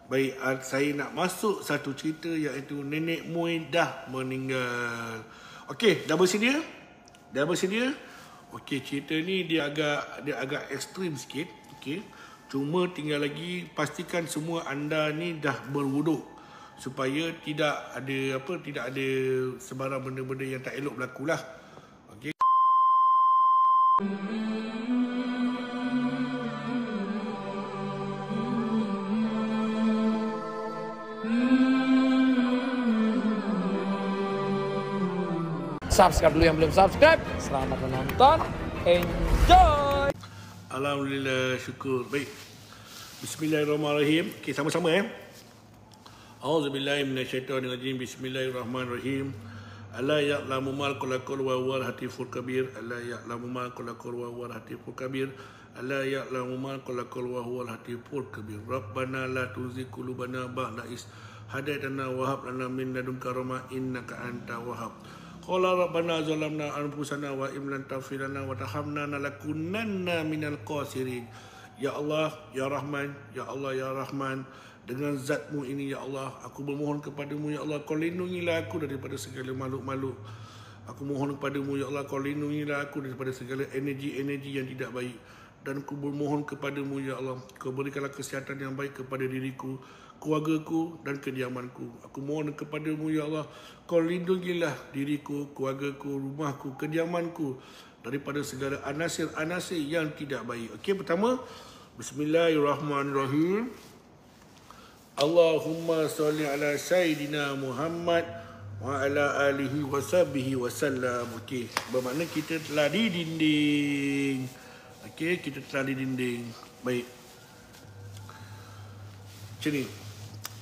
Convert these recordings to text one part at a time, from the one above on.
Baik, saya nak masuk satu cerita iaitu nenek Mui dah meninggal. Okey, dah bersedia? Dah bersedia? Okey, cerita ni dia agak ekstrim sikit. Okey. Cuma tinggal lagi pastikan semua anda ni dah berwuduk supaya tidak ada sebarang benda-benda yang tak elok berlaku lah. Okey. Subscribe dulu yang belum subscribe. Selamat menonton. Enjoy. Alhamdulillah, syukur. Baik. Bismillahirrahmanirrahim. Okey, sama-sama Auzubillahi minasyaitonirrajim. Bismillahirrahmanirrahim. Alla ya'lamu ma khalaqal wa huwal latiful kabir. Alla ya'lamu ma khalaqal wa huwal latiful kabir. Alla ya'lamu ma khalaqal wa huwal latiful kabir. Rabbana la tuzigh qulubana ba'da idh hadaytana wa hab lana min ladunka rahmah innaka antal wahhab. Qala rabbana zalamna anfusana wa in lam taghfir lana wa tarhamna lanakunanna minal khasirin. Ya Allah, ya Rahman, ya Allah, ya Rahman, dengan zatmu ini ya Allah, aku bermohon kepadamu ya Allah, kau lindungilah aku daripada segala makhluk-makhluk. Aku mohon kepadamu ya Allah, kau lindungilah aku daripada segala energi-energi yang tidak baik. Dan aku bermohon kepadamu ya Allah, kau berikanlah kesihatan yang baik kepada diriku, keluargaku dan kediamanku. Aku mohon kepadamu ya Allah, kau lindungilah diriku, keluargaku, rumahku, kediamanku daripada segala anasir-anasir yang tidak baik. Okey, pertama, Bismillahirrahmanirrahim. Allahumma salli ala Sayyidina Muhammad wa ala alihi wa sahbihi wa sallam. Okey, bermakna kita telah di dinding. Okey, kita telah di dinding. Baik. Macam ni.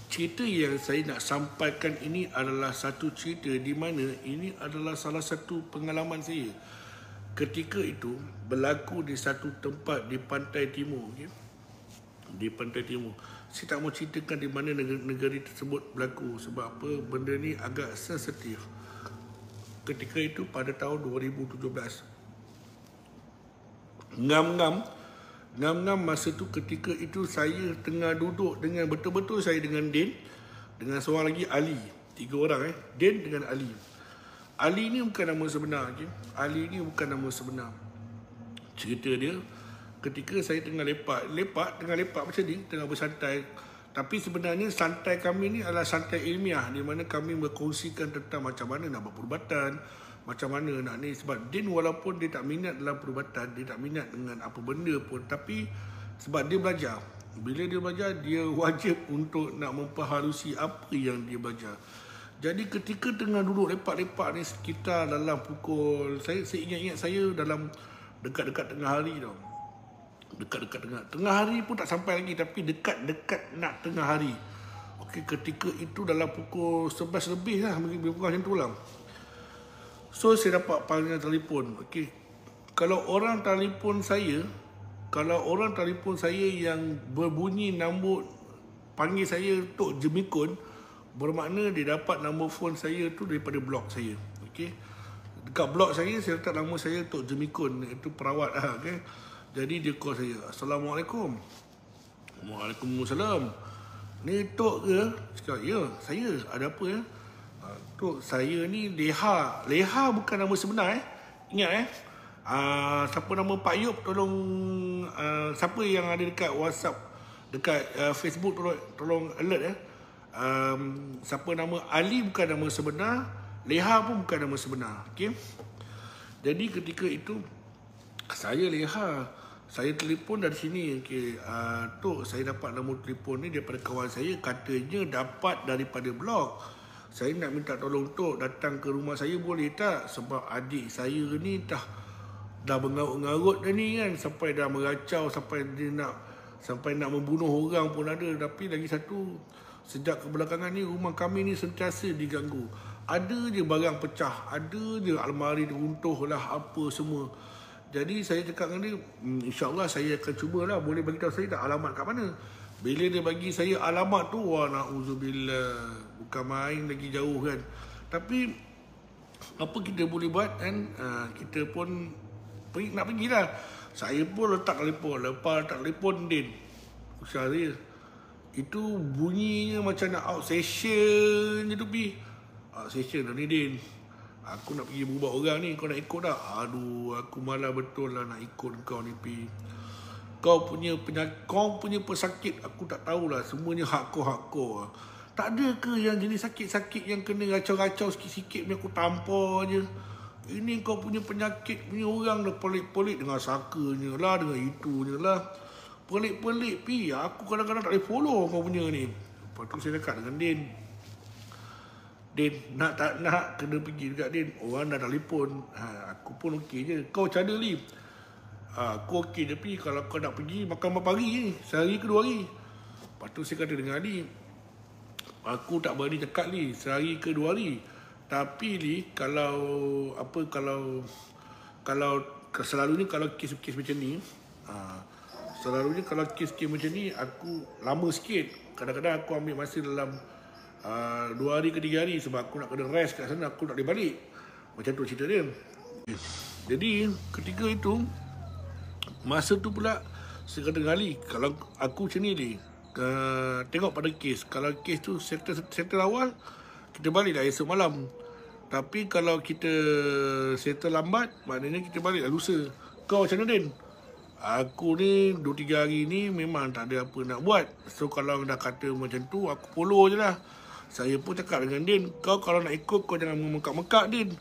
Cerita yang saya nak sampaikan ini adalah satu cerita di mana ini adalah salah satu pengalaman saya. Ketika itu berlaku di satu tempat di pantai timur. Okay? Di pantai timur. Saya tak mau ceritakan di mana negeri tersebut berlaku. Sebab apa? Benda ni agak sensitif. Ketika itu pada tahun 2017. Ngam-ngam masa tu ketika itu saya tengah duduk dengan betul-betul saya dengan Din, dengan seorang lagi Ali. 3 orang Din dengan Ali. Ali ni bukan nama sebenar. Okay? Ali ni bukan nama sebenar. Cerita dia ketika saya tengah lepak macam ni, tengah bersantai. Tapi sebenarnya santai kami ni adalah santai ilmiah, di mana kami berkongsikan tentang macam mana nak buat perubatan, macam mana nak ni. Sebab Din walaupun dia tak minat dalam perubatan, dia tak minat dengan apa benda pun, tapi sebab dia belajar. Bila dia belajar, dia wajib untuk nak memperhalusi apa yang dia belajar. Jadi ketika tengah duduk lepak-lepak ni sekitar dalam pukul, saya ingat-ingat saya dalam dekat-dekat tengah hari tau. Dekat-dekat tengah hari pun tak sampai lagi, tapi dekat-dekat nak tengah hari. Okey, ketika itu dalam pukul 11 lebih lah, lebih kurang macam tu lah. So saya dapat panggilan telefon. Okey. Kalau orang telefon saya yang berbunyi nombor panggil saya Tok Jemikun, bermakna dia dapat nombor phone saya tu daripada blog saya. Okey. Dekat blog saya letak nama saya Tok Jemikun, itu perawat lah. Okey. Jadi dia call saya. Assalamualaikum. Waalaikumsalam. Ni Tok ke? Cakap, ya, saya. Ada apa ya? Tok, saya ni Leha. Leha bukan nama sebenar Ingat siapa nama Pak Yop, tolong siapa yang ada dekat WhatsApp, dekat Facebook, tolong alert siapa nama Ali bukan nama sebenar, Leha pun bukan nama sebenar. Okey. Jadi ketika itu saya Leha, saya telefon dari sini. Okey, Tok, saya dapat nombor telefon ni daripada kawan saya, katanya dapat daripada blog. Saya nak minta tolong Tok datang ke rumah saya, boleh tak? Sebab adik saya ni dah mengarut-ngarut dah ni kan, sampai dah meracau, sampai nak membunuh orang pun ada. Tapi lagi satu, sejak kebelakangan ni rumah kami ni sentiasa diganggu. Ada je barang pecah, ada je almari runtuh lah, apa semua. Jadi saya cakap dengan dia, insyaAllah saya akan cubalah, boleh bagi tahu saya tak alamat kat mana. Bila dia bagi saya alamat tu, wah na'udzubillah, bukan main lagi jauh kan. Tapi apa kita boleh buat kan, kita pun nak pergilah. Saya pun letak telefon, lepas letak telefon Din, usaha saya, Itu bunyinya macam nak out session je tu Pi. Out session dah ni Din. Aku nak pergi berubah orang ni, kau nak ikut tak? Aduh, aku malah betul lah nak ikut kau ni Pi. Kau punya pesakit aku tak tahulah, semuanya hardcore. Tak ada ke yang jenis sakit-sakit yang kena racau-racau sikit-sikit punya aku tampar je. Ini kau punya penyakit punya orang dah pelik-pelik dengan sakanya lah, dengan itunya lah. Pelik-pelik Pi, aku kadang-kadang tak boleh follow kau punya ni. Lepas tu saya dekat dengan Din. Din, nak tak nak kena pergi dekat Din. Orang dah telefon. Aku pun okey je. Kau macam mana Lim? Aku okey je Pi. Kalau kau nak pergi makan berapa hari ni? Sehari ke 2 hari? Lepas tu saya kata dengan Adi, aku tak berani cakap ni sehari ke 2 hari. Tapi ni kalau selalunya kalau kes-kes macam ni, selalunya kalau kes-kes macam ni aku lama sikit. Kadang-kadang aku ambil masa dalam 2 hari ke 3 hari sebab aku nak kena rest kat sana, aku tak boleh balik. Macam tu cerita dia. Jadi ketika itu, masa tu pula saya kata dengan Ali, kalau aku macam ni ni, tengok pada kes. Kalau kes tu settle awal, kita balik dah esok malam. Tapi kalau kita settle lambat, maknanya kita balik dah lusa. Kau macam mana Din? Aku ni 2-3 hari ni memang tak ada apa nak buat. So kalau dah kata macam tu, aku follow je lah. Saya pun cakap dengan Din, kau kalau nak ikut kau jangan memekak-mekak Din.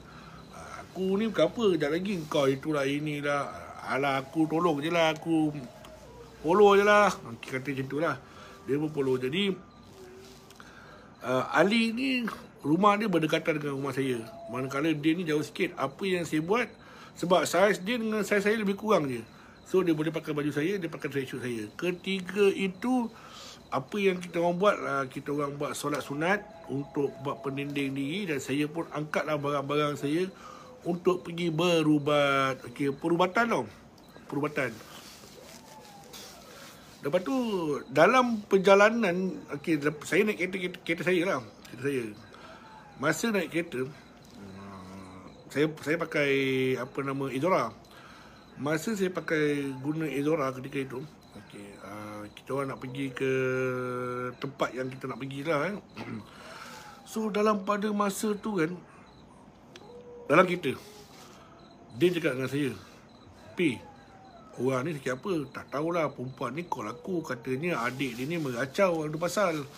Aku ni bukan apa, sekejap lagi kau itulah inilah. Alah, aku tolong je lah, aku follow je lah. Kata macam tu lah. Dia pun follow. Jadi Ali ni rumah dia berdekatan dengan rumah saya. Manakala dia ni jauh sikit. Apa yang saya buat, sebab saiz dia dengan saiz saya lebih kurang je, so dia boleh pakai baju saya, dia pakai tracksuit saya. Ketiga itu, apa yang kita orang buat, kita orang buat solat sunat untuk buat pendinding diri. Dan saya pun angkatlah barang-barang saya untuk pergi berubat. Okey, perubatan tau. Perubatan. Lepas tu dalam perjalanan, okey, saya naik kereta saya lah. Kereta saya. Masa naik kereta, saya pakai apa nama Izora. Masa saya pakai guna Izora ketika itu, okey, kita orang nak pergi ke tempat yang kita nak pergi lah kan. So dalam pada masa tu kan, dalam kereta, dia cakap dengan saya, Pi, orang ni sikit apa, tak tahulah perempuan ni call aku, katanya adik dia ni meracau ada pasal.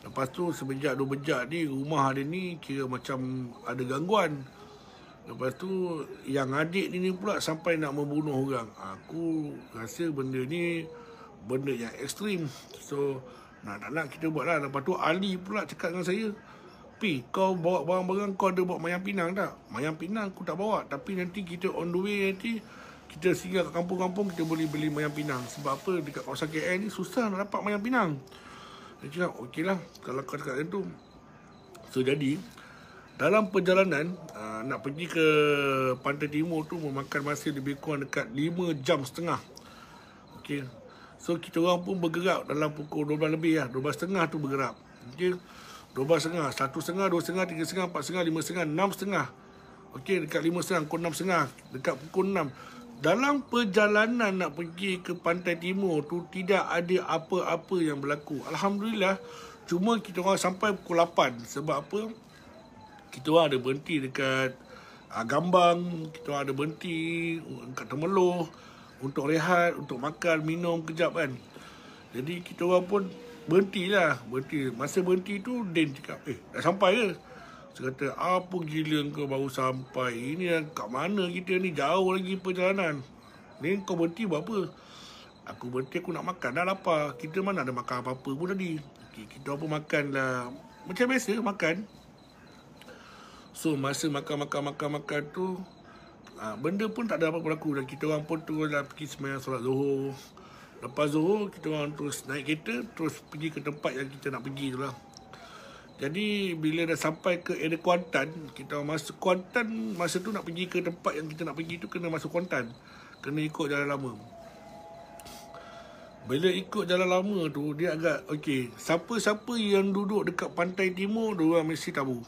Lepas tu semenjak 2 bejak ni, rumah dia ni kira macam ada gangguan. Lepas tu yang adik ni pula sampai nak membunuh orang. Aku rasa benda ni benda yang ekstrim. So nak tak nak kita buat lah. Lepas tu Ali pula cakap dengan saya, Pi, kau bawa barang-barang, kau ada bawa Mayang Pinang tak? Mayang Pinang aku tak bawa, tapi nanti kita on the way, nanti kita singgah ke kampung-kampung, kita boleh beli Mayang Pinang. Sebab apa, dekat kawasan KL ni susah nak dapat Mayang Pinang. Dia cakap, okey lah kalau kau cakap macam tu. So jadi dalam perjalanan nak pergi ke Pantai Timur tu memakan masa lebih kurang dekat 5.5 jam. Okey. So kita orang pun bergerak dalam pukul 12 lebih lah. 12.30 tu bergerak. Okey. 12.30, 1.30, 2.30, 3.30, 4.30, 5.30, 6.30. Okey, dekat 5.30, pukul 6.30, dekat pukul 6. Dalam perjalanan nak pergi ke Pantai Timur tu tidak ada apa-apa yang berlaku. Alhamdulillah. Cuma kita orang sampai pukul 8. Sebab apa? Kita orang ada berhenti dekat Gambang, kita orang ada berhenti dekat Temeloh untuk rehat, untuk makan, minum kejap kan. Jadi kita orang pun berhentilah. Masa berhenti tu Din cakap, dah sampai ke? Saya kata, apa gila kau baru sampai? Ini kat mana kita ni? Jauh lagi perjalanan. Ni kau berhenti buat apa? Aku berhenti, aku nak makan. Dah lapar. Kita mana ada makan apa-apa pun tadi. Okay, kita pun makan lah. Macam biasa, makan. So, masa makan tu, benda pun tak ada apa-apa berlaku. Dan kita orang pun terus dah pergi sembahyang solat Zuhur. Lepas Zuhur, kita orang terus naik kereta, terus pergi ke tempat yang kita nak pergi tu lah. Jadi bila dah sampai ke area Kuantan, kita masuk Kuantan, masa tu nak pergi ke tempat yang kita nak pergi tu kena masuk Kuantan. Kena ikut jalan lama. Bila ikut jalan lama tu, dia agak okey. Siapa-siapa yang duduk dekat Pantai Timur, diorang mesti tahu.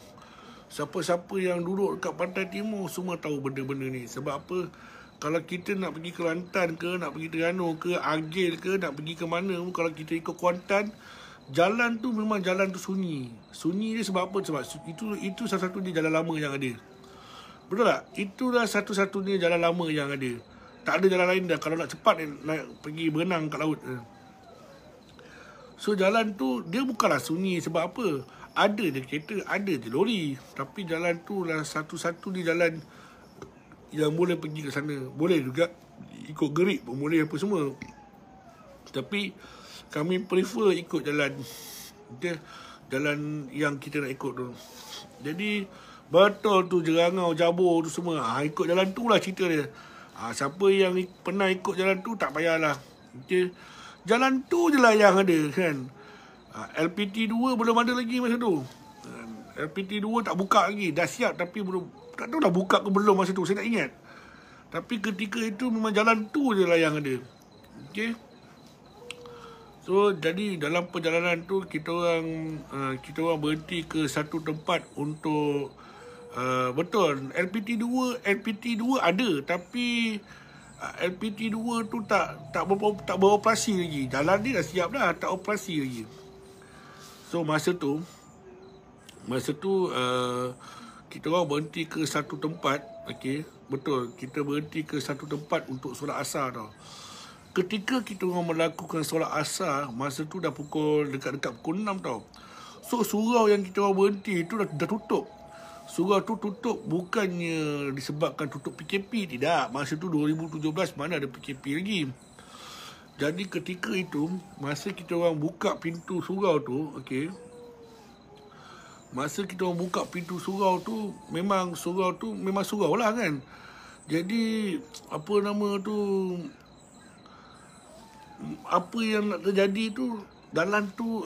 Siapa-siapa yang duduk dekat Pantai Timur semua tahu benda-benda ni. Sebab apa? Kalau kita nak pergi ke Kelantan ke, nak pergi Terengganu ke, Agil ke, nak pergi ke mana, kalau kita ikut Kuantan, jalan tu memang jalan tu sunyi. Sunyi dia sebab apa? Sebab itu salah satu dia jalan lama yang ada. Betul tak? Itulah satu-satunya jalan lama yang ada. Tak ada jalan lain dah. Kalau nak cepat nak pergi berenang kat laut. So jalan tu dia bukanlah sunyi sebab apa? Ada je kereta, ada je lori. Tapi jalan tu lah satu-satunya jalan yang boleh pergi ke sana. Boleh juga ikut gerik pun boleh apa semua. Tapi kami prefer ikut jalan jalan yang kita nak ikut tu. Jadi betul tu jerangau, jabur tu semua. Ikut jalan tu lah cerita dia. Siapa yang pernah ikut jalan tu tak payahlah. Jalan tu je lah yang ada kan. LPT2 belum ada lagi masa tu. LPT2 tak buka lagi. Dah siap tapi belum. Tak tahu dah buka ke belum masa tu. Saya tak ingat. Tapi ketika itu memang jalan tu je lah yang ada. Okay. So jadi dalam perjalanan tu kita orang berhenti ke satu tempat untuk betul LPT2 ada tapi LPT2 tu tak beroperasi lagi. Jalan dia dah siap dah, tak operasi lagi. So masa tu kita orang berhenti ke satu tempat. Okey, betul, kita berhenti ke satu tempat untuk solat asar tau. Ketika kita orang melakukan solat asar, masa tu dah dekat-dekat pukul 6 tau. So surau yang kita orang berhenti tu dah tutup. Surau tu tutup bukannya disebabkan tutup PKP, tidak. Masa tu 2017 mana ada PKP lagi. Jadi ketika itu, masa kita orang buka pintu surau tu, okey. Masa kita orang buka pintu surau tu, memang surau lah kan. Jadi apa yang nak terjadi tu, dalam tu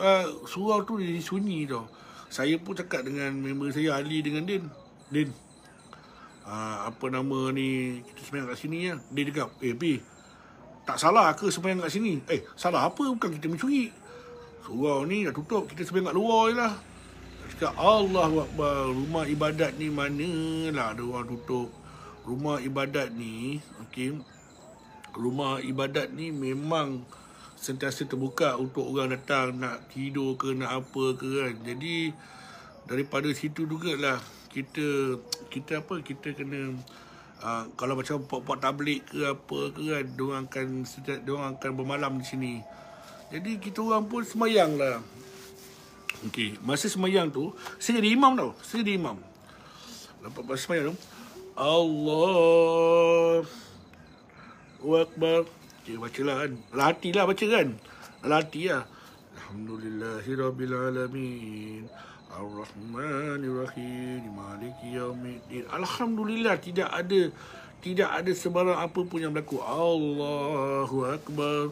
surau tu jadi sunyi tau. Saya pun cakap dengan member saya, Ali dengan Din, kita sembahyang kat sini ya. Dia cakap, Pi, tak salah ke sembahyang kat sini? Salah apa? Bukan kita mencuri. Surau ni dah tutup, kita sembahyang kat luar je lah. Dia cakap, Allahu Akbar, rumah ibadat ni manalah ada orang tutup. Rumah ibadat ni, okey, rumah ibadat ni memang sentiasa terbuka untuk orang datang nak tidur ke nak apa ke kan. Jadi daripada situ jugalah kita kena kalau macam buat tablik ke apa ke kan, diorang akan bermalam di sini. Jadi kita orang pun semayang lah. Okey, masa semayang tu saya jadi imam tau. Lepas semayang tu, Allahu Akbar. Okay, bacalah kan. Hati lah baca kan. Hati lah. Alhamdulillahirrabbilalamin. Ar-Rahmanirrahim. Maliki yaumiddin. Alhamdulillah tidak ada sebarang apa pun yang berlaku. Allahu Akbar.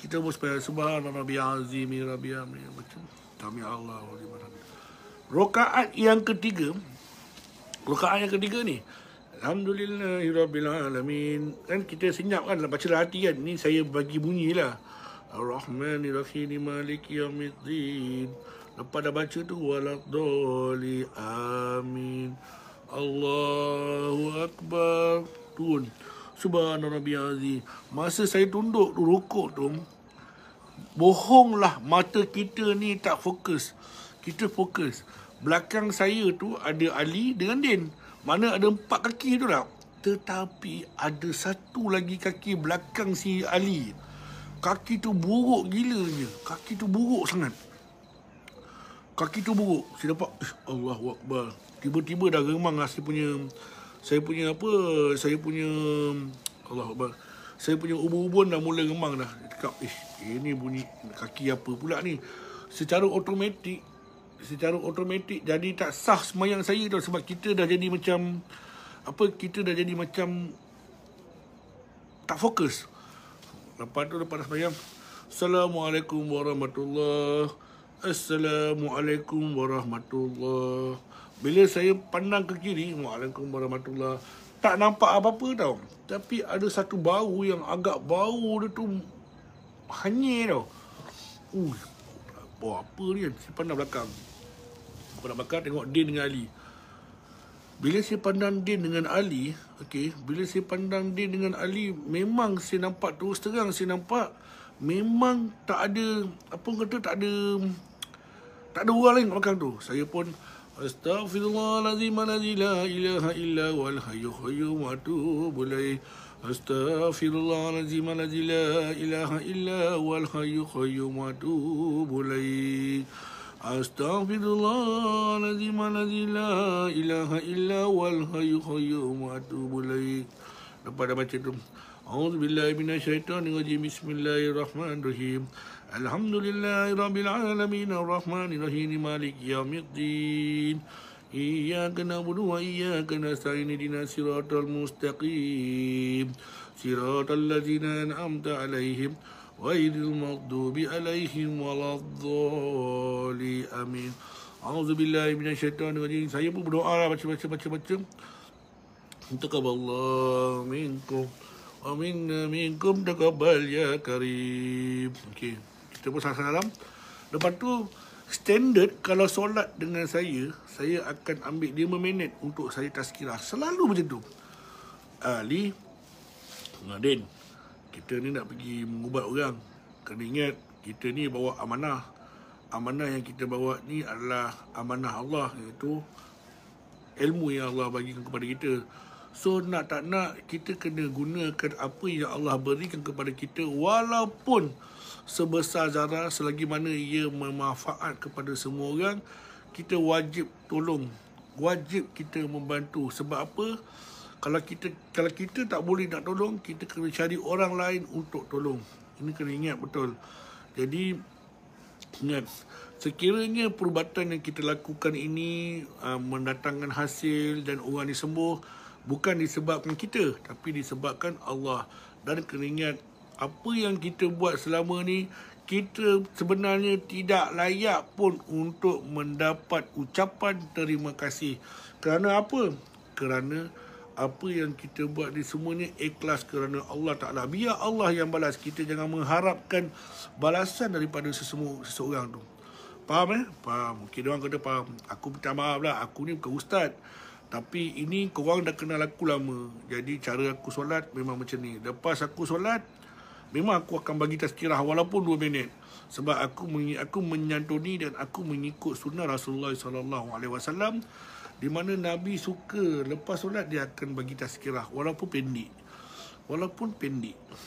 Kita pun subhanallah rabbiyal azim rabbiyal baca. Sami Allahu liman. Rakaat yang ketiga ni, Alhamdulillahirrabbilalamin. Kan kita senyap kan, baca hati kan. Ni saya bagi bunyi lah. Ar-Rahmanirrahim Maliki yaumiddin. Lepas dah baca tu, waladhdallin amin. Allahu Akbar. Turun. Subhanallah azim. Masa saya tunduk tu, rukuk tu, bohonglah mata kita ni tak fokus. Kita fokus. Belakang saya tu ada Ali dengan Din. Mana ada 4 kaki tu tak? Tetapi ada satu lagi kaki belakang si Ali. Kaki tu buruk gilanya. Kaki tu buruk sangat. Kaki tu buruk. Saya dapat, Allahu Akbar. Tiba-tiba dah remang lah saya punya Allahu Akbar. Saya punya ubun-ubun dah mula remang dah. Dia cakap, ini bunyi kaki apa pula ni? Secara automatik jadi tak sah semayang saya tau. Sebab kita dah jadi macam tak fokus. Lepas dah semayang, Assalamualaikum warahmatullahi. Assalamualaikum warahmatullahi. Bila saya pandang ke kiri, Waalaikumsalam warahmatullahi, tak nampak apa-apa tau. Tapi ada satu bau yang agak bau dia tu hanyir tau. Bau apa ni kan? Saya pandang belakang. Tengok Din dengan Ali. Bila saya pandang Din dengan Ali, memang saya nampak terus terang, saya nampak memang tak ada, apa kata, tak ada orang lain kat belakang tu. Saya pun astaghfirullahalazim alladzi la ilaha illa huwal hayyul qayyum wa atubu ilaih. Astaghfirullahalazim alladzi la ilaha illa huwal hayyul qayyum wa atubu ilaih. Astaghfirullahalazim alladzi la ilaha illa huwal hayyul qayyum wa atubu ilaih. Lepas dah baca tu, a'udzubillahi minasyaitonirrajim. Bismillahirrahmanirrahim. Alhamdulillahirabbil alamin arrahmanirrahim maliki yaumiddin. Iyyaka na'budu wa iyyaka nasta'in ihdinas siratal mustaqim. Siratal ladzina an'amta 'alaihim ghairil maghdubi 'alaihim waladdallin. Amin. A'udzubillahi minasyaitonirrajim. Saya pun berdoa lah, baca. Taqabbalallahu minkum wa minna minkum taqabbal ya karim. Okey, kita pun salam. Lepas tu standard kalau solat dengan saya akan ambil 5 minit untuk saya tazkirah. Selalu macam tu. Ali, Din, kita ni nak pergi mengubat orang. Kena ingat, kita ni bawa amanah. Amanah yang kita bawa ni adalah amanah Allah, iaitu ilmu yang Allah bagikan kepada kita. So nak tak nak, kita kena gunakan apa yang Allah berikan kepada kita, walaupun sebesar zarah, selagi mana ia bermanfaat kepada semua orang. Kita wajib tolong, wajib kita membantu. Sebab apa? Kalau kita tak boleh nak tolong, kita kena cari orang lain untuk tolong. Ini kena ingat betul. Jadi ingat, sekiranya perubatan yang kita lakukan ini mendatangkan hasil dan orang disembuh, bukan disebabkan kita, tapi disebabkan Allah. Dan kena ingat, apa yang kita buat selama ni, kita sebenarnya tidak layak pun untuk mendapat ucapan terima kasih. Kerana apa? Kerana apa yang kita buat ni semuanya ikhlas kerana Allah Ta'ala. Biar Allah yang balas. Kita jangan mengharapkan balasan daripada seseorang tu. Faham Faham. Mungkin orang kata faham. Aku minta maaf lah, aku ni bukan ustaz, tapi ini korang dah kenal aku lama. Jadi cara aku solat memang macam ni. Lepas aku solat, memang aku akan bagi tazkirah walaupun 2 minit. Sebab aku menyantuni dan aku mengikut sunnah Rasulullah SAW, di mana Nabi suka lepas solat dia akan bagi tazkirah walaupun pendek.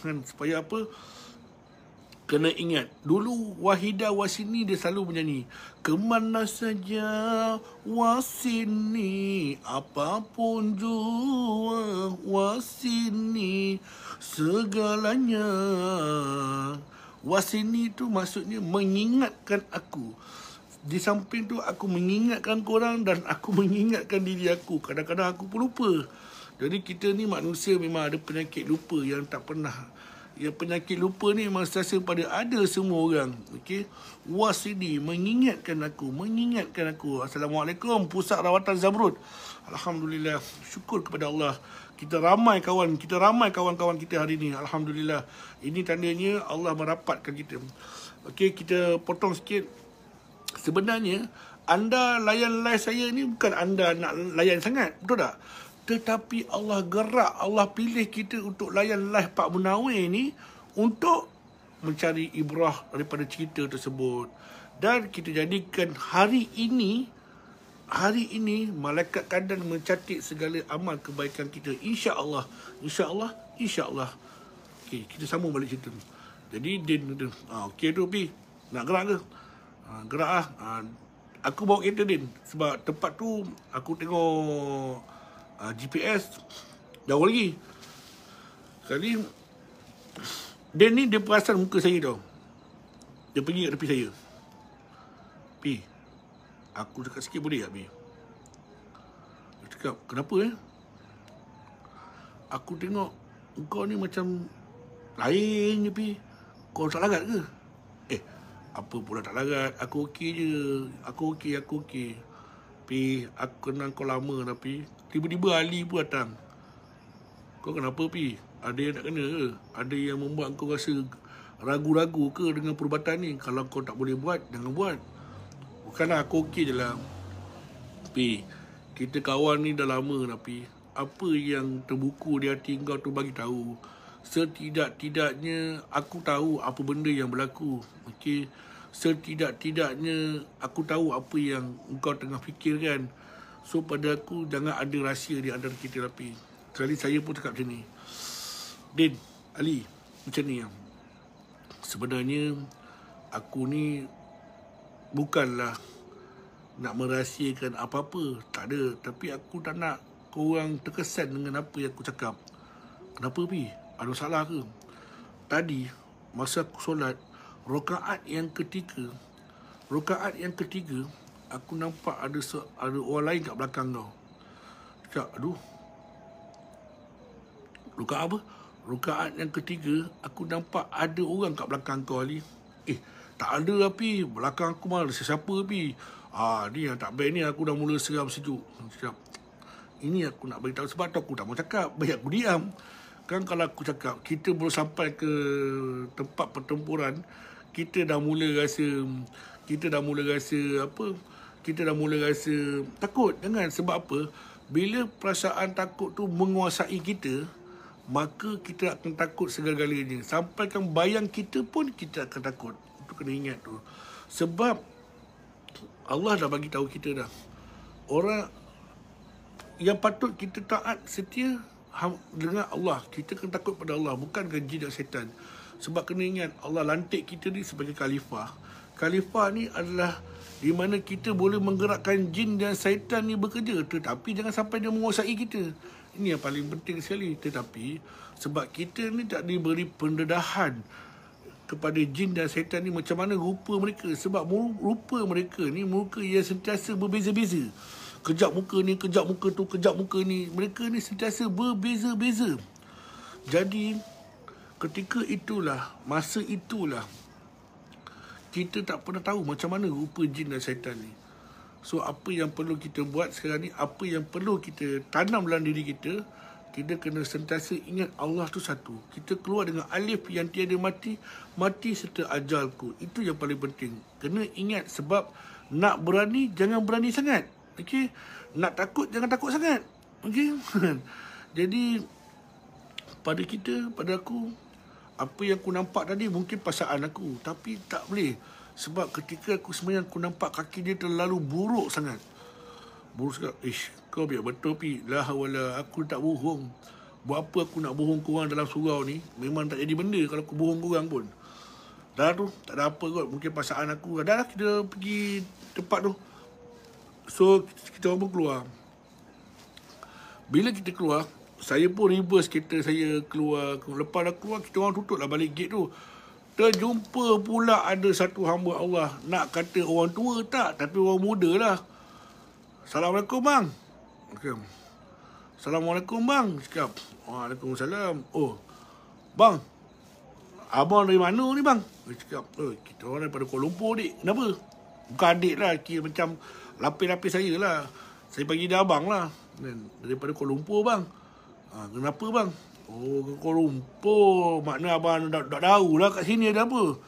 Kan, supaya apa? Kena ingat, dulu Wahidah Wasini dia selalu menyanyi, kemana saja Wasini, apapun jua Wasini, segalanya. Wasini tu maksudnya mengingatkan aku. Di samping tu aku mengingatkan korang dan aku mengingatkan diri aku. Kadang-kadang aku pun lupa. Jadi kita ni manusia memang ada penyakit lupa yang tak pernah. Yang penyakit lupa ni memang sentiasa pada ada semua orang. Okey. Wasini, mengingatkan aku. Assalamualaikum, Pusat Rawatan Zamrud. Alhamdulillah. Syukur kepada Allah. Kita ramai kawan-kawan kita hari ni. Alhamdulillah. Ini tandanya Allah merapatkan kita. Okey, kita potong sikit. Sebenarnya anda layan live saya ni bukan anda nak layan sangat, betul tak? Tetapi Allah gerak, Allah pilih kita untuk layan live Pak Munawir ni untuk mencari ibrah daripada cerita tersebut. Dan kita jadikan hari ini malaikat kadang mencatat segala amal kebaikan kita. InsyaAllah. Okey, kita sambung balik cerita. Jadi Din tu, okey tu Pi, nak gerak ke? Gerak lah. Aku bawa kereta Din, sebab tempat tu aku tengok GPS jauh lagi. Sekali Din ni dia perasan muka saya tau. Dia pergi kat tepi saya. Pi, aku dekat sikit boleh tak Pi? Dia cakap, kenapa Aku tengok kau ni macam lain je Pi. Kau tak larat ke? Apa pula tak larat? Aku okey je. Aku okey. Pi, aku kenal kau lama tapi tiba-tiba Ali pun datang. Kau kenapa Pi? Ada yang nak kena ke? Ada yang membuat kau rasa ragu-ragu ke dengan perubatan ni? Kalau kau tak boleh buat, jangan buat. Bukanlah aku okey je lah. Pi, kita kawan ni dah lama dah Pi. Apa yang terbuku di hati kau tu bagi tahu. Setidak-tidaknya aku tahu apa benda yang berlaku. Okey. Setidak-tidaknya aku tahu apa yang engkau tengah fikirkan. So pada aku jangan ada rahsia di antara kita. Tapi sekali saya pun cakap macam ni. Din, Ali, macam ni. Sebenarnya aku ni bukanlah nak merahsiakan apa-apa. Tak ada. Tapi aku tak nak korang terkesan dengan apa yang aku cakap. Kenapa, Pi? Ada salah ke? Tadi, masa aku solat, rakaat yang ketiga, aku nampak ada orang lain kat belakang kau. Cakap, aduh. Rakaat apa? Rakaat yang ketiga, aku nampak ada orang kat belakang kau, Ali. Tak ada, Pi. Belakang aku malah siapa, Pi? Ni yang tak baik ni, aku dah mula seram sejuk. Cakap, ini aku nak beritahu sebab tu aku tak mau cakap. Baik aku diam. Kan kalau aku cakap, kita baru sampai ke tempat pertempuran, kita dah mula rasa takut. Jangan, sebab apa? Bila perasaan takut tu menguasai kita, maka kita akan takut segala-galanya. Sampaikan bayang kita pun kita akan takut. Itu kena ingat tu. Sebab Allah dah bagi tahu kita dah. Orang yang patut kita taat setia dengan Allah. Kita kena takut pada Allah, bukan ke jin dan syaitan. Sebab kena ingat, Allah lantik kita ni sebagai khalifah. Khalifah ni adalah di mana kita boleh menggerakkan jin dan syaitan ni bekerja. Tetapi jangan sampai dia menguasai kita. Ini yang paling penting sekali. Tetapi sebab kita ni tak diberi pendedahan kepada jin dan syaitan ni macam mana rupa mereka. Sebab rupa mereka ni muka yang sentiasa berbeza-beza. Kejap muka ni, kejap muka tu, kejap muka ni. Mereka ni sentiasa berbeza-beza. Jadi, ketika itulah, masa itulah, kita tak pernah tahu macam mana rupa jin dan syaitan ni. So, apa yang perlu kita buat sekarang ni, apa yang perlu kita tanam dalam diri kita, kita kena sentiasa ingat Allah tu satu. Kita keluar dengan alif yang tiada mati, mati serta ajalku. Itu yang paling penting. Kena ingat sebab nak berani, jangan berani sangat. Okey, nak takut jangan takut sangat. Okey. Jadi pada aku, apa yang aku nampak tadi mungkin perasaan aku, tapi tak boleh. Sebab ketika aku sembahyang, aku nampak kaki dia terlalu buruk sangat. Buruk sangat. Kau biar betul, Pi. La hawla, aku tak bohong. Buat apa aku nak bohong korang dalam surau ni? Memang tak jadi benda kalau aku bohong korang pun. Dah tu, tak ada apa kot. Mungkin perasaan aku. Dah lah, kita pergi tempat tu. So, kita orang pun keluar. Bila kita keluar, saya pun reverse kereta saya keluar. Lepas dah keluar, kita orang tutup lah balik gate tu. Terjumpa pula ada satu hamba Allah. Nak kata orang tua tak, tapi orang muda lah. Assalamualaikum, bang. Okay. Assalamualaikum, bang. Cakap, Waalaikumsalam. Oh, bang, abang dari mana ni, bang? Cakap, kita orang daripada Kuala Lumpur, dik. Kenapa? Bukan adik lah, kira macam lapis-lapis saya lah. Saya panggil dia abang lah. Daripada Kuala Lumpur, bang. Kenapa, bang? Oh, ke Kuala Lumpur. Makna abang tak tahu lah kat sini ada apa.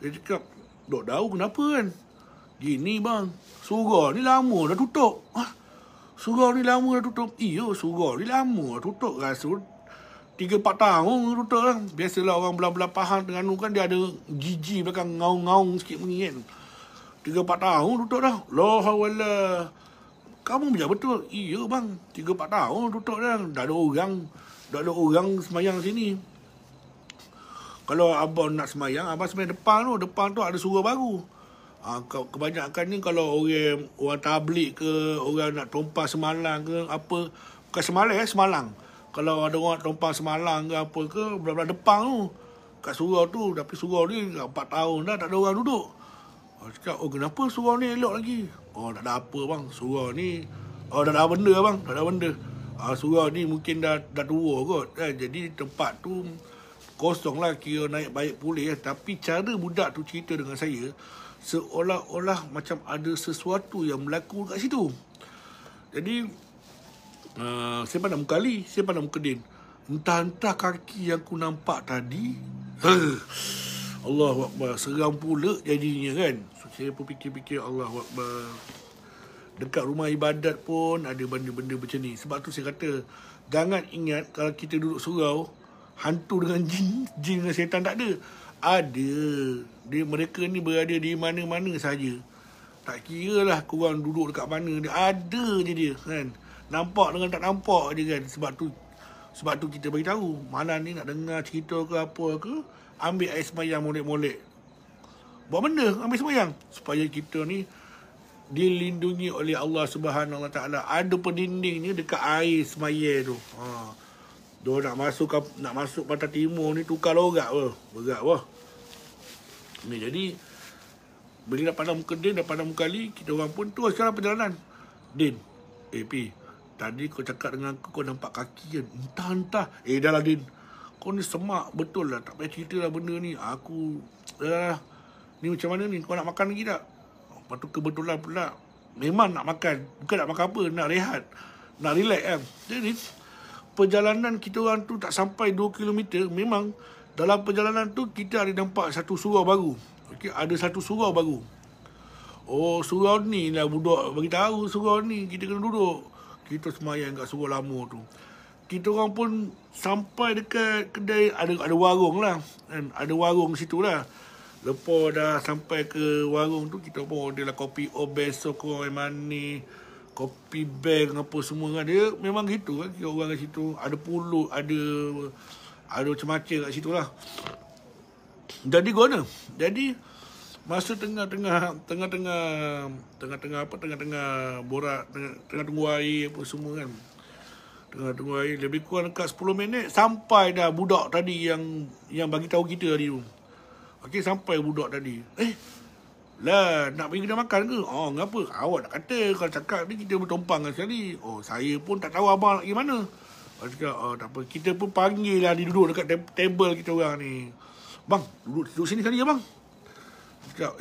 Dia cakap, tak tahu kenapa kan? Gini, bang. Surau ni lama dah tutup. Surau ni lama dah tutup. Surau ni lama dah tutup. Rasa 3-4 tahun tutup lah. Biasalah orang belah-belah Pahang Terengganu kan dia ada gigi belakang ngaung-ngaung sikit bunyi kan. 3-4 tahun tutup dah. La hawla. Kamu biar betul. Iya, bang. 3-4 tahun tutup dah. Tak ada orang semayang sini. Kalau abang nak semayang, abang semayang depan tu. Depan tu ada surau baru. Kebanyakannya kalau orang tablik ke, orang nak tumpah semalang ke apa, bukan semalang. Kalau ada orang tumpah semalang ke apa ke, belah-belah depan tu kat surau tu. Tapi surau ni 4 tahun dah tak ada orang duduk. Cakap, kenapa surau ni elok lagi? Tak ada apa, bang. Surau ni tak ada benda, bang. Tak ada benda. Surau ni mungkin dah tua kot. Jadi tempat tu kosong lah, kira naik baik pulih. Tapi cara budak tu cerita dengan saya, seolah-olah macam ada sesuatu yang berlaku kat situ. Jadi saya pandang muka Ali, saya pandang muka Din. Entah-entah kaki yang aku nampak tadi, Allahu Akbar, seram pula jadinya kan. So, saya pun fikir-fikir, Allahu Akbar. Dekat rumah ibadat pun ada benda-benda macam ni. Sebab tu saya kata, jangan ingat kalau kita duduk surau, hantu dengan jin dengan setan, tak ada. Ada. Mereka ni berada di mana-mana saja. Tak kira lah korang duduk dekat mana, dia ada je dia kan. Nampak dengan tak nampak je kan. Sebab tu kita bagi tahu, malam ni nak dengar cerita ke apa ke, ambil air sembahyang molek-molek. Buat benda, ambil sembahyang. Supaya kita ni dilindungi oleh Allah Subhanahu Wa Taala. Ada pendindingnya dekat air sembahyang tu. Dia nak masuk pantai timur ni tukar lorak apa. Berat wah. Ni jadi bila dah padam muka Din, dah padam muka Ali, kita orang pun terus sekarang perjalanan. Din, Pi, tadi kau cakap dengan aku kau nampak kaki kan? Entah. Dah lah Din, kau ni semak betul lah. Tak payah cerita lah benda ni. Aku ni macam mana ni, kau nak makan lagi tak? Lepas tu kebetulan pula memang nak makan. Bukan nak makan apa, nak rehat, nak relax kan. Jadi perjalanan kita orang tu tak sampai 2 km. Memang dalam perjalanan tu kita ada nampak satu surau baru. Okey, ada satu surau baru. Oh, surau ni lah budak bagi tahu, surau ni kita kena duduk. Kita semayang kat surau lama tu. Kita orang pun sampai dekat kedai, ada warung lah kan? Ada warung situ lah. Lepas dah sampai ke warung tu, kita pun order lah kopi obeso, kopi manis, kopi beng apa semua kan. Dia memang gitu kan, orang kat situ. Ada pulut, ada macam-macam kat situ lah. Jadi guna. Jadi masa tengah-tengah borak, tengah tunggu air apa semua kan. Tengah tunggu air lebih kurang dekat 10 minit sampai dah budak tadi yang bagi tahu kita tadi tu. Okey, sampai budak tadi. Lah, nak pergi kedai makan ke? Ngapa? Awak nak kata kalau cakap ni kita bertumpang sekali. Saya pun tak tahu abang nak pergi mana. Cakap, tak apa. Kita pun panggil lah, dia duduk dekat table kita orang ni. Bang, duduk sini sekali ya bang. Cakap,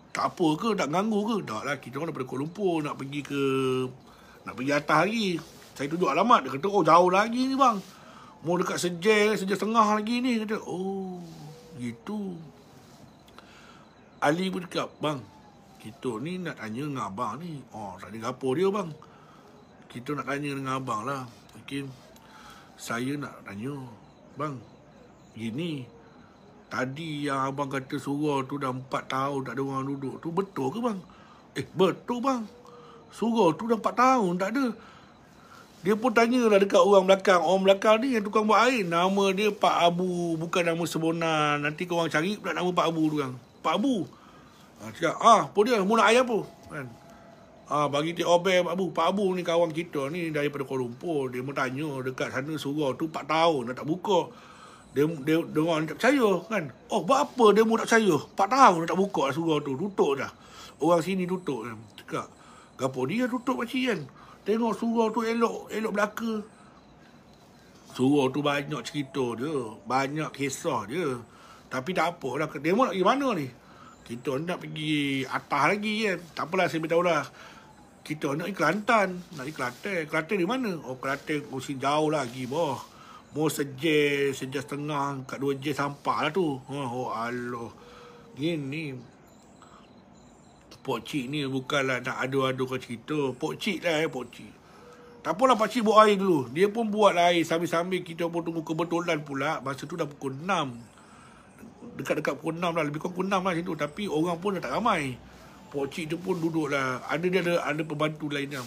tak apa ke? Tak ganggu ke? Tak lah, kita orang daripada Kuala Lumpur, nak pergi atas lagi. Saya tunjuk alamat. Dia kata, jauh lagi ni bang. Mau dekat sejam setengah lagi ni. Kata, gitu. Ali pun cakap, bang, kita ni nak tanya dengan abang ni. Tak ada apa dia bang. Kita nak tanya dengan abang lah. Okay. Saya nak tanya, bang, gini, tadi yang abang kata surau tu dah 4 tahun tak ada orang duduk tu, betul ke bang? Betul bang. Surau tu dah 4 tahun tak ada. Dia pun tanyalah dekat orang belakang. Orang belakang ni yang tukang buat air, nama dia Pak Abu, bukan nama sebenar. Nanti korang cari pula nama Pak Abu tu kan. Pak Abu. Cakap, apa dia? Mu nak air apa? Kan? Bagi dia obel Pak Abu. Pak Abu ni kawan kita ni daripada Kuala Lumpur. Dia mau tanya dekat sana surau tu 4 tahun dah tak buka. Dia orang tak percaya kan. Buat apa dia mau tak percaya? 4 tahun dah tak buka surau tu. Tutup dah. Orang sini tutup kan. Cakap, gapo dia tutup pakcik kan? Tengok surau tu elok belaka. Surau tu banyak cerita dia. Banyak kisah dia. Tapi tak apalah. Dia mau nak pergi mana ni? Kita nak pergi atas lagi kan. Tak apalah, saya beritahu lah. Kita nak pergi Kelantan. Nak pergi Kelantan. Kelantan di mana? Kelantan mesti jauh lagi boh. Mau sejam setengah, kat 2 jam sampai lah tu. Allah. Gini. Pokcik ni bukanlah nak adu-adukan cerita. Pokcik lah pokcik. Tak apalah, pakcik buat air dulu. Dia pun buat air sambil-sambil kita pun tunggu kebetulan pula. Masa tu dah pukul 6. Dekat-dekat pukul 6 lah. Lebih kurang pukul 6 lah situ. Tapi orang pun dah tak ramai. Pokcik tu pun duduk lah. Ada pembantu lainnya.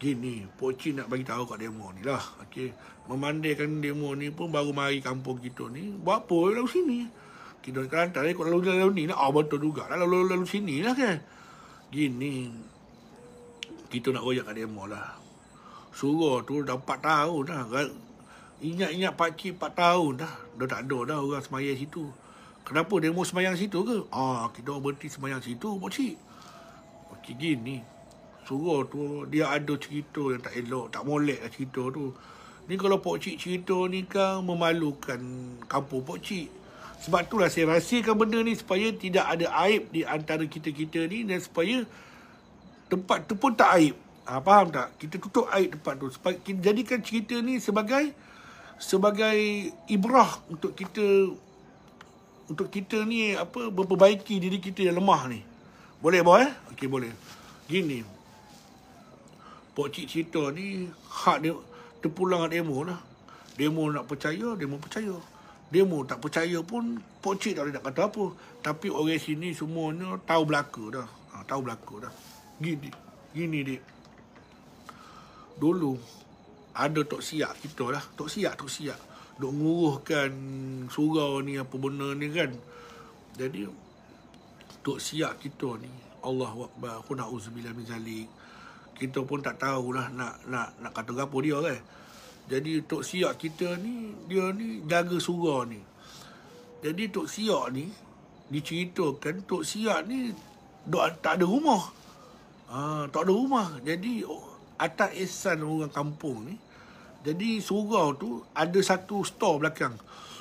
Gini, pokcik nak bagi tahu kat demo ni lah. Okay. Memandaikan demo ni pun baru mari kampung kita ni. Buat apa lalu sini? Kita di Kelantan ni, kau lalu ni lah. Betul juga lah. Lalu sini lah kan. Gini, kita nak royak kat demo lah. Surau tu dah 4 tahun dah. Ingat-ingat pakcik 4 tahun dah. Dah tak ada dah orang semayang situ. Kenapa demo semayang situ ke? Kita orang berhenti semayang situ, pakcik. Okey, gini. Surau tu dia ada cerita yang tak elok, tak molek lah cerita tu. Ni kalau pokcik cerita ni kan memalukan kampung pokcik. Sebab itulah saya rahsiakan benda ni supaya tidak ada aib di antara kita-kita ni dan supaya tempat tu pun tak aib. Faham tak? Kita tutup aib tempat tu. Supaya kita jadikan cerita ni sebagai ibrah untuk kita ni memperbaiki diri kita yang lemah ni. Boleh boy? Okey, boleh. Gini. Pokcik cerita ni hak dia terpulang kat demo lah. Demo nak percaya, demo percaya. Demo tak percaya pun pokcik tak boleh nak kata apa. Tapi orang sini semuanya tahu belaka dah. Tahu belaka dah. Gini dik. Dulu ada tok siak kita lah. Tok siak. Duk nguruhkan surau ni apa benda ni kan. Jadi tok siak kita ni, Allahu Akbar, aku na'udzubillah min zalik. Kita pun tak tahulah nak kata apa dia kan. Jadi tok siak kita ni, dia ni jaga surau ni. Jadi tok siak ni diceritakan tok siak ni tak ada rumah. Tak ada rumah. Jadi atas ihsan orang kampung ni. Jadi surau tu ada satu store belakang.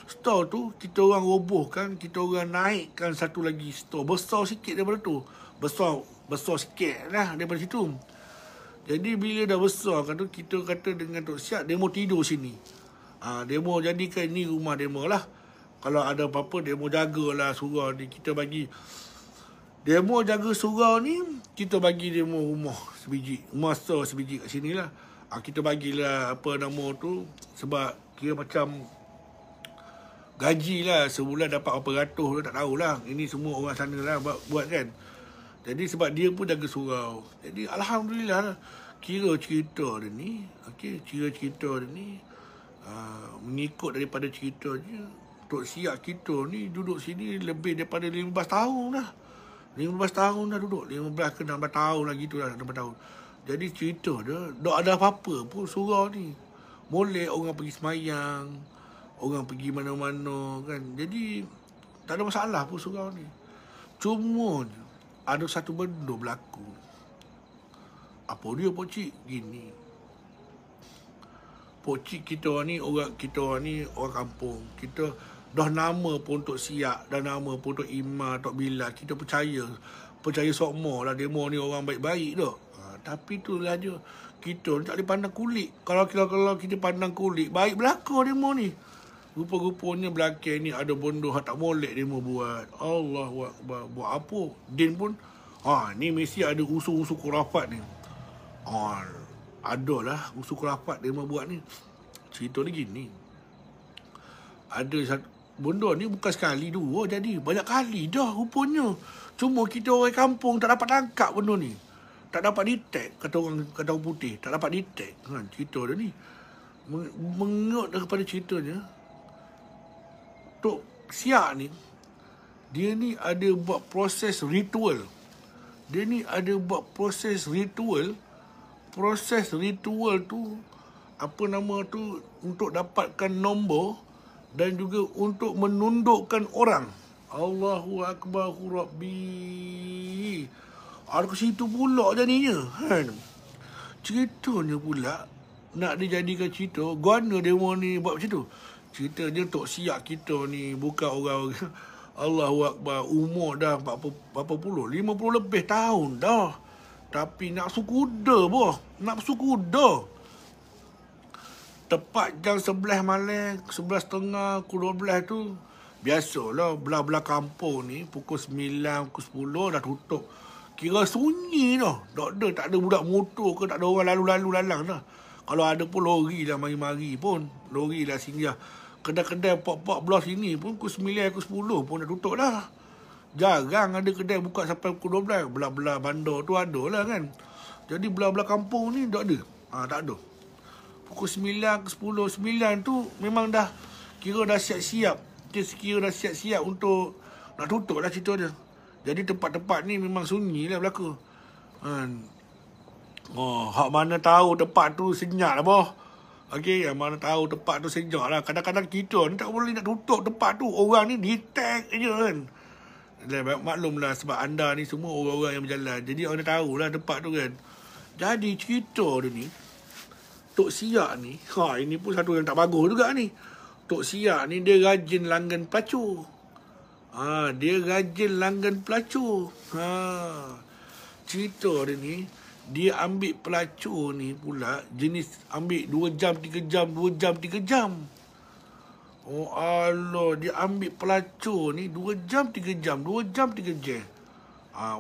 Store tu kita orang robohkan, kita orang naikkan satu lagi store besar sikit daripada tu. Besar sikit lah daripada situ. Jadi bila dah besar kan tu, kita kata dengan Tok Siak, demo tidur sini. Demo jadikan ni rumah demo lah. Kalau ada apa-apa, demo jagalah surau ni. Kita bagi demo jaga surau ni, kita bagi demo rumah sebiji. Rumah store sebiji kat sini lah. Kita bagilah apa nama tu, sebab kira macam gaji lah, sebulan dapat berapa ratus tak tahulah. Ini semua orang sana lah buat kan. Jadi sebab dia pun jaga surau. Jadi alhamdulillah lah. Kira cerita dia ni, mengikut daripada ceritanya, Tok Siak kita ni duduk sini lebih daripada 15 tahun dah. 15 tahun dah duduk. 15 ke 16 tahun lah gitu lah, 16 tahun. Jadi cerita dia, tak ada apa-apa pun surau ni. Boleh orang pergi semayang, orang pergi mana-mana kan. Jadi tak ada masalah pun surau ni. Cuma ada satu benda berlaku. Apa dia pokcik? Gini. Pokcik kita ni orang kampung. Kita dah nama pun Tok Siak, dah nama pun Tok Ima, Tok Bilal. Kita percaya sokmo lah demo ni orang baik-baik dah. Tapi itulah dia. Kita tak boleh pandang kulit. Kalau kita pandang kulit, baik belaka demo ni. Rupa-rupanya belakang ni ada benda tak molek demo buat. Allahu Akbar. Buat apa? Din pun, ni mesti ada usul-usul khurafat ni. Adalah usul khurafat demo buat ni. Cerita ni gini. Ada satu benda ni bukan sekali dua jadi. Banyak kali dah rupanya. Cuma kita orang kampung tak dapat tangkap benda ni. Tak dapat detect, kata orang putih. Tak dapat detect. Cerita dia ni. Mengikut daripada ceritanya, Tok Siak ni, dia ni ada buat proses ritual. Proses ritual tu, apa nama tu, untuk dapatkan nombor dan juga untuk menundukkan orang. Allahu Akbar Rabbi. Ada ke situ pula jadinya kan. Ceritanya pula nak dijadikan cerita, guna demo ni buat macam tu. Ceritanya Tok Siak kita ni bukan orang Allahu Akbar, umur dah berapa puluh, 50 lebih tahun dah. Tapi nafsu kuda boh, nafsu kuda. Tepat jam 11 malam, 11.30, pukul 12 tu, biasalah belah-belah kampung ni pukul 9, pukul 10 dah tutup. Kira sunyi dah. Tak ada budak motor ke, tak ada orang lalu-lalu lalang dah. Kalau ada pun lori lah mari-mari pun. Lori lah singgah. Kedai-kedai pok-pok belah sini pun pukul 9, pukul 10 pun dah tutup dah. Jarang ada kedai buka sampai pukul 12. Belah-belah bandar tu ada lah kan. Jadi belah-belah kampung ni tak ada. Tak ada. Pukul 9 ke 10, 9 tu memang dah kira dah siap-siap. Kira dah siap-siap untuk nak tutup lah cerita dia. Jadi tempat-tempat ni memang sunyi lah belaka. Hak mana tahu tempat tu senyap lah boh. Okey, yang mana tahu tempat tu senyap lah. Kadang-kadang kita ni tak boleh nak tutup tempat tu. Orang ni detect je kan. Maklumlah sebab anda ni semua orang-orang yang berjalan. Jadi orang dah tahulah tempat tu kan. Jadi cerita dia ni, Tok Siak ni, ini pun satu yang tak bagus juga ni. Tok Siak ni dia rajin langgan pelacur. Dia rajin langgan pelacur. Cerita dia ni, dia ambil pelacur ni pula jenis ambil 2 jam 3 jam 2 jam 3 jam. Oh Allah, dia ambil pelacur ni 2 jam 3 jam 2 jam 3 jam.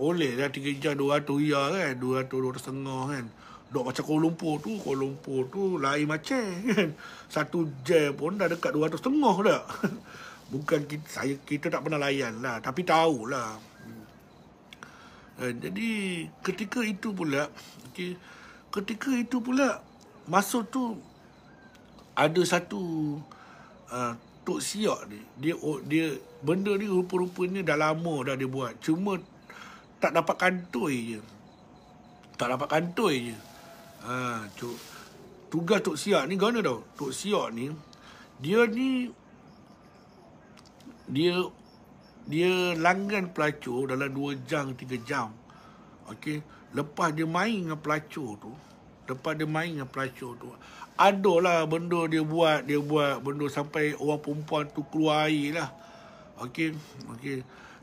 Oleh lah 3 jam 200 riyal kan, 200 250 kan. Dok macam Kuala Lumpur tu lain macam kan. Satu jam pun dah dekat 200 dah. Bukan kita tak pernah layan lah, tapi tahulah. Jadi ketika itu pula, masuk tu ada satu Tok Siak ni, dia benda ni rupa-rupanya dah lama dah dia buat, cuma tak dapat kantoi je. Tugas Tok Siak ni gana tau. Tok Siak ni dia langgan pelacur dalam 2 jam 3 jam. Okey, lepas dia main dengan pelacur tu, adalah benda dia buat benda sampai orang perempuan tu keluar air lah. Okey.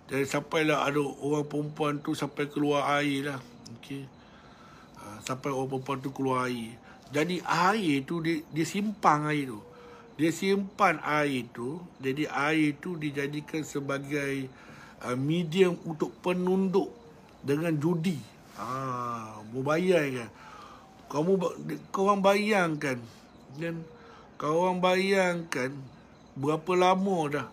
Jadi sampailah ada orang perempuan tu sampai keluar air lah. Okey. Sampai orang perempuan tu keluar air. Jadi air tu dia simpan air tu. Jadi air tu dijadikan sebagai medium untuk penunduk dengan judi. Membayangkan. Korang bayangkan kan? Korang bayangkan berapa lama dah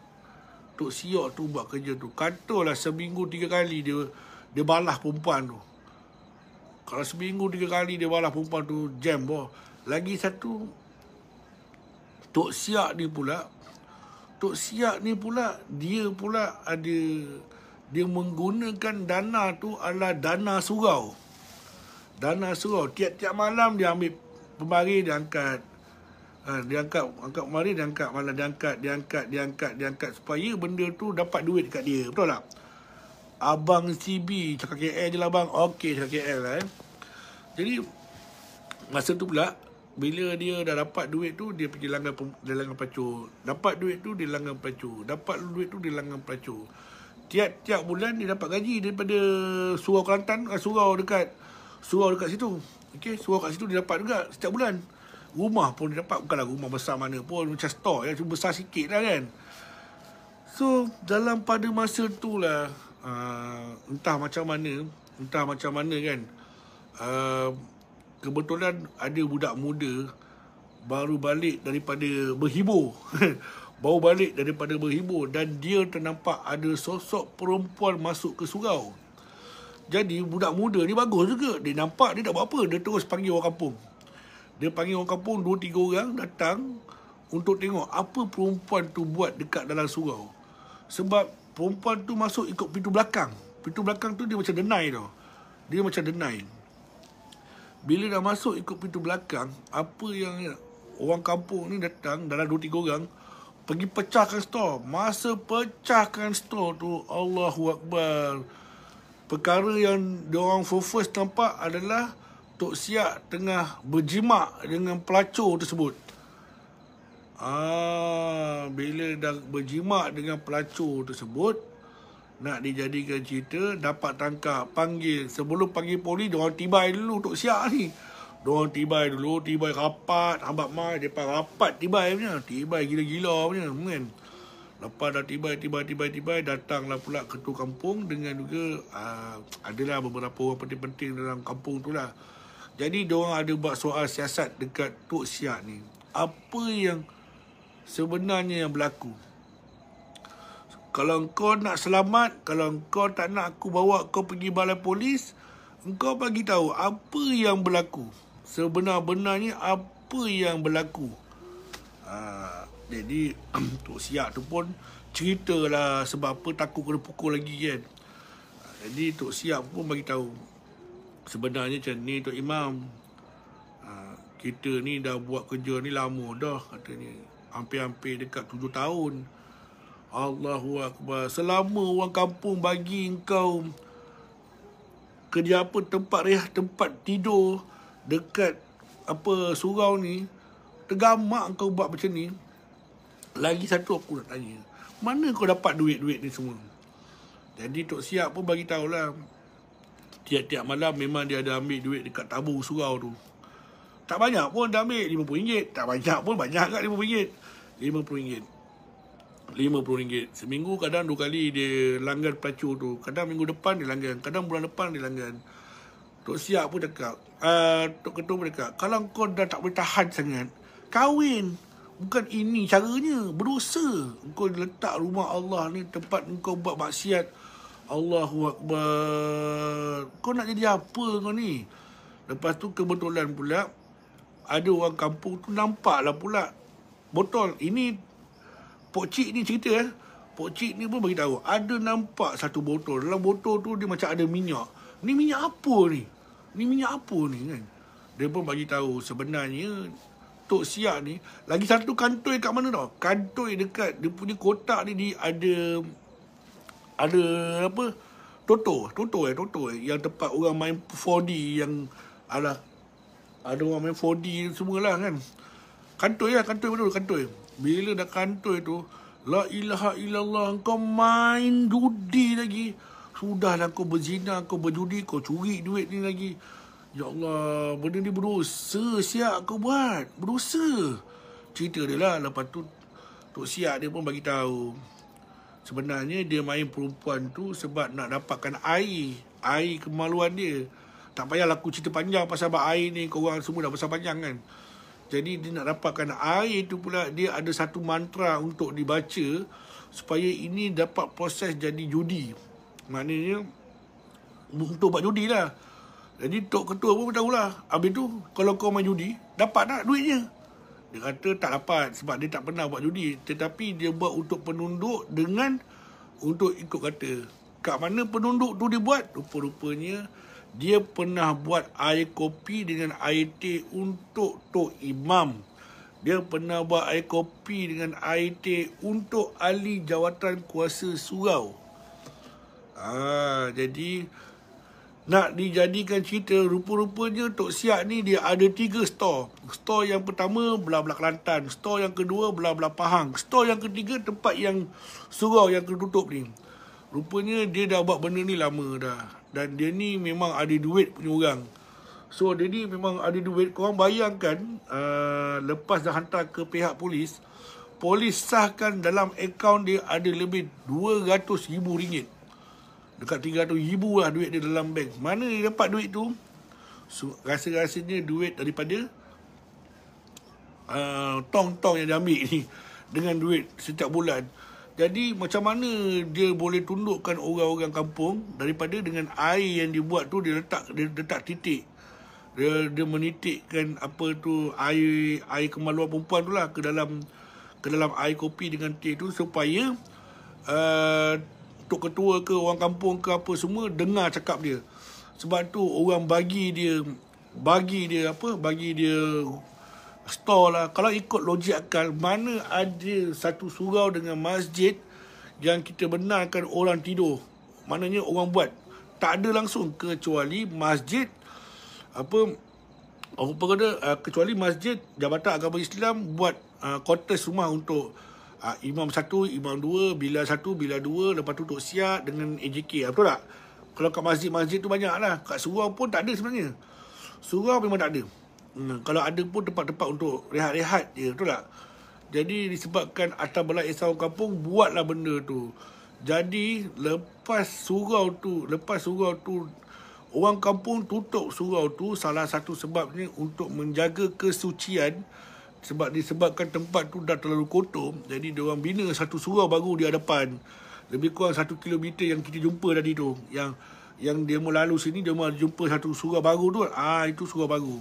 Tok Siak tu buat kerja tu. Katalah seminggu 3 kali dia balas perempuan tu. Kalau seminggu 3 kali dia balas perempuan tu, jam boh. Lagi satu, Tok Siak ni pula dia ada, dia menggunakan dana tu adalah dana surau. Tiap-tiap malam dia ambil pembaris, dia angkat. Dia angkat pembaris, dia angkat malam, dia angkat supaya benda tu dapat duit dekat dia. Betul tak? Abang CB cakap KL je lah bang. Okey, cakap KL lah Jadi masa tu pula, bila dia dah dapat duit tu, dia pergi langgan pelacur. Dapat duit tu, dia langgan pelacur. Tiap-tiap bulan dia dapat gaji daripada surau Kelantan, surau dekat situ. Okey, surau kat situ dia dapat juga setiap bulan. Rumah pun dia dapat, bukanlah rumah besar mana pun, macam store ya, cuma besar sikit lah kan. So dalam pada masa tu lah, entah macam mana kan, kebetulan ada budak muda baru balik daripada berhibur dan dia ternampak ada sosok perempuan masuk ke surau. Jadi budak muda ni bagus juga. Dia nampak, dia tak buat apa, dia terus panggil orang kampung. 2-3 orang datang untuk tengok apa perempuan tu buat dekat dalam surau. Sebab perempuan tu masuk ikut pintu belakang. Pintu belakang tu dia macam denai tau. Bila dah masuk ikut pintu belakang, apa yang orang kampung ni datang dalam 2-3 orang, pergi pecahkan store. Masa pecahkan store tu, Allahu Akbar. Perkara yang diorang first nampak adalah Tok Siak tengah berjimat dengan pelacur tersebut. Bila dah berjimat dengan pelacur tersebut, nak dijadikan cerita, dapat tangkap, panggil. Sebelum panggil polis, diorang tibai dulu Tok Siak ni. Tibai rapat, hambat mai, mereka rapat tibai punya. Tibai gila-gila punya kan. Lepas dah tibai, datanglah pula ketua kampung dengan juga adalah beberapa orang penting-penting dalam kampung tu lah. Jadi diorang ada buat soal siasat dekat Tok Siak ni. Apa yang sebenarnya yang berlaku? Kalau kau nak selamat, kalau kau tak nak aku bawa kau pergi balai polis, engkau bagi tahu apa yang berlaku. Sebenar-benarnya apa yang berlaku. Jadi Tok Siak tu pun ceritalah sebab apa takut kena pukul lagi kan. Jadi Tok Siak pun bagi tahu sebenarnya macam ni Tok Imam, kita ni dah buat kerja ni lama dah katanya. Hampir-hampir dekat 7 tahun. Allahu Akbar. Selama orang kampung bagi engkau kerja apa, tempat tidur dekat apa surau ni, tergamak kau buat macam ni. Lagi satu aku nak tanya, mana kau dapat duit-duit ni semua? Jadi Tok Siak pun bagi tahulah, tiap-tiap malam memang dia ada ambil duit dekat tabung surau tu. Tak banyak pun dia ambil RM50. Tak banyak pun, banyak kat RM50. RM50. Seminggu kadang 2 kali dia langgan pelacur tu. Kadang minggu depan dia langgan, kadang bulan depan dia langgan. Tok Siap pun cakap, Tok Ketua pun cakap, kalau kau dah tak boleh tahan sangat, kahwin. Bukan ini caranya, berdosa. Kau letak rumah Allah ni tempat kau buat maksiat. Allahu Akbar. Kau nak jadi apa kau ni? Lepas tu kebetulan pula ada orang kampung tu nampaklah pula botol. Ini Pok Cik ni cerita Pok Cik ni pun bagi tahu ada nampak satu botol. Dalam botol tu dia macam ada minyak. Ni minyak apa ni? Ni minyak apa ni kan? Dia pun bagi tahu sebenarnya Tok Siap ni lagi satu kantoi kat mana tau? Kantoi dekat dia punya kotak ni ada apa? Toto yang tempat orang main 4D yang ada orang main 4D semualah kan. Kantoi betul kantoi. Bila dah kantoi tu, la ilaha illallah, kau main judi lagi. Sudahlah kau berzina, kau berjudi, kau curi duit ni lagi. Ya Allah, benda ni berdosa Siap kau buat. Berdosa. Cerita dia lah. Lepas tu Tok Siap dia pun bagi tahu sebenarnya dia main perempuan tu sebab nak dapatkan air kemaluan dia. Tak payah aku cerita panjang pasal air ni, korang semua dah pasal panjang kan. Jadi dia nak dapatkan air tu pula, dia ada satu mantra untuk dibaca supaya ini dapat proses jadi judi. Maknanya untuk buat judi lah. Jadi Tok Ketua pun tahulah. Habis tu kalau kau main judi, dapat tak duitnya? Dia kata tak dapat sebab dia tak pernah buat judi. Tetapi dia buat untuk penunduk dengan untuk ikut kata. Kat mana penunduk tu dia buat? Rupa-rupanya dia pernah buat air kopi dengan air teh untuk Tok Imam. Dia pernah buat air kopi dengan air teh untuk ahli jawatan kuasa surau. Jadi nak dijadikan cerita, rupa-rupanya Tok Siap ni dia ada 3 store. Store yang pertama belah-belah Kelantan, store yang kedua belah-belah Pahang, store yang ketiga tempat yang surau yang tertutup ni. Rupanya dia dah buat benda ni lama dah. Dan dia ni memang ada duit punya orang. So dia ni memang ada duit. Korang bayangkan lepas dah hantar ke pihak polis, polis sahkan dalam akaun dia ada lebih RM200,000. Dekat RM300,000 lah duit dia dalam bank. Mana dia dapat duit tu? So, rasa-rasanya duit daripada tong-tong yang dia ambil ni. Dengan duit setiap bulan. Jadi macam mana dia boleh tundukkan orang-orang kampung daripada dengan air yang dia buat tu, dia letak titik. Dia menitikkan apa tu air kemaluan perempuan tu lah ke dalam air kopi dengan teh tu supaya Tok Ketua ke orang kampung ke apa semua dengar cakap dia. Sebab tu orang bagi dia store lah. Kalau ikut logik akal, mana ada satu surau dengan masjid yang kita benarkan orang tidur? Maknanya orang buat. Tak ada langsung kecuali masjid kecuali masjid Jabatan Agama Islam buat quarters rumah untuk Imam 1, Imam 2, Bila 1, Bila 2, lepas tu Tok Siap dengan AJK. Betul tak? Kalau kat masjid-masjid tu banyak lah. Kat surau pun tak ada sebenarnya. Surau memang tak ada. Kalau ada pun tempat-tempat untuk rehat-rehat je, betul tak? Jadi disebabkan atas belah esau kampung, buatlah benda tu. Jadi lepas surau tu orang kampung tutup surau tu, salah satu sebabnya untuk menjaga kesucian. Sebab disebabkan tempat tu dah terlalu kotor, jadi diorang bina satu surau baru di hadapan. Lebih kurang 1 kilometer yang kita jumpa tadi tu. Yang dia mau lalu sini, dia mau jumpa satu surau baru tu. Itu surau baru.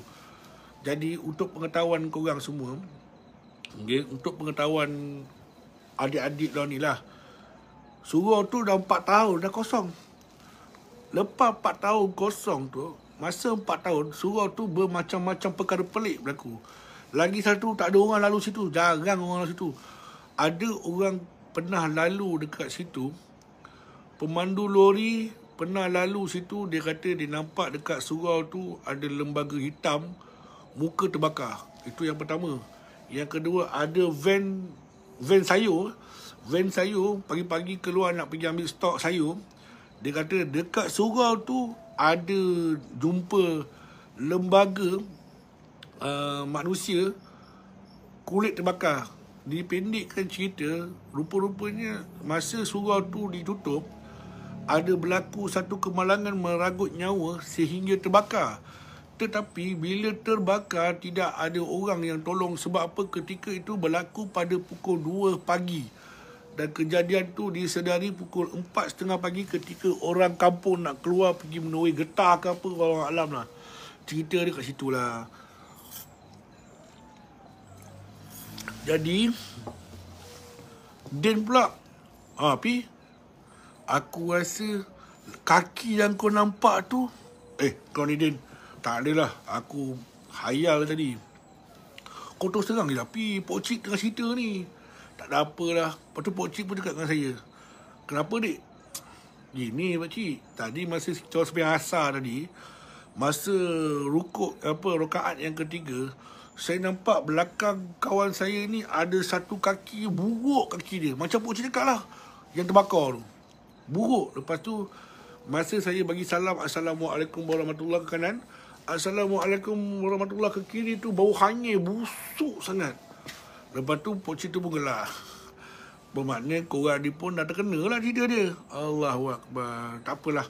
Jadi untuk pengetahuan korang semua, okay, untuk pengetahuan adik-adik dah ni lah, surau tu dah 4 tahun dah kosong. Lepas 4 tahun kosong tu, masa 4 tahun, surau tu bermacam-macam perkara pelik berlaku. Lagi satu, tak ada orang lalu situ. Jarang orang lalu situ. Ada orang pernah lalu dekat situ. Pemandu lori pernah lalu situ. Dia kata dia nampak dekat surau tu ada lembaga hitam, muka terbakar. Itu yang pertama. Yang kedua, ada van sayur. Van sayur pagi-pagi keluar nak pergi ambil stok sayur. Dia kata dekat surau tu ada jumpa lembaga manusia kulit terbakar. Dipendekkan cerita, rupa-rupanya masa surau tu ditutup, ada berlaku satu kemalangan meragut nyawa sehingga terbakar. Tetapi bila terbakar tidak ada orang yang tolong. Sebab apa? Ketika itu berlaku pada pukul 2 pagi. Dan kejadian tu disedari pukul 4.30 pagi ketika orang kampung nak keluar pergi menuai getah ke apa, orang alam lah. Cerita dia kat situ lah. Jadi Din pula, Pi, aku rasa kaki yang kau nampak tu, kau ni Din, tak adalah, aku hayal tadi. Kau terus terang je lah, Pi, Pokcik tengah cerita ni. Tak ada apalah. Lepas tu Pokcik pun dekat dengan saya. Kenapa, Dik? Gini, Pakcik, tadi masa kita sembahyang asar tadi, masa rakaat yang ketiga, saya nampak belakang kawan saya ni ada satu kaki, buruk kaki dia. Macam Pokcik cakap lah, yang terbakar tu. Buruk. Lepas tu, masa saya bagi salam, Assalamualaikum warahmatullahi ke kanan, Assalamualaikum warahmatullahi ke kiri tu, bau hanyir, busuk sangat. Lepas tu, Pokcik tu pun gelak. Bermakna korang ni pun dah terkena lah cerita dia. Allahu Akbar. Tak apalah.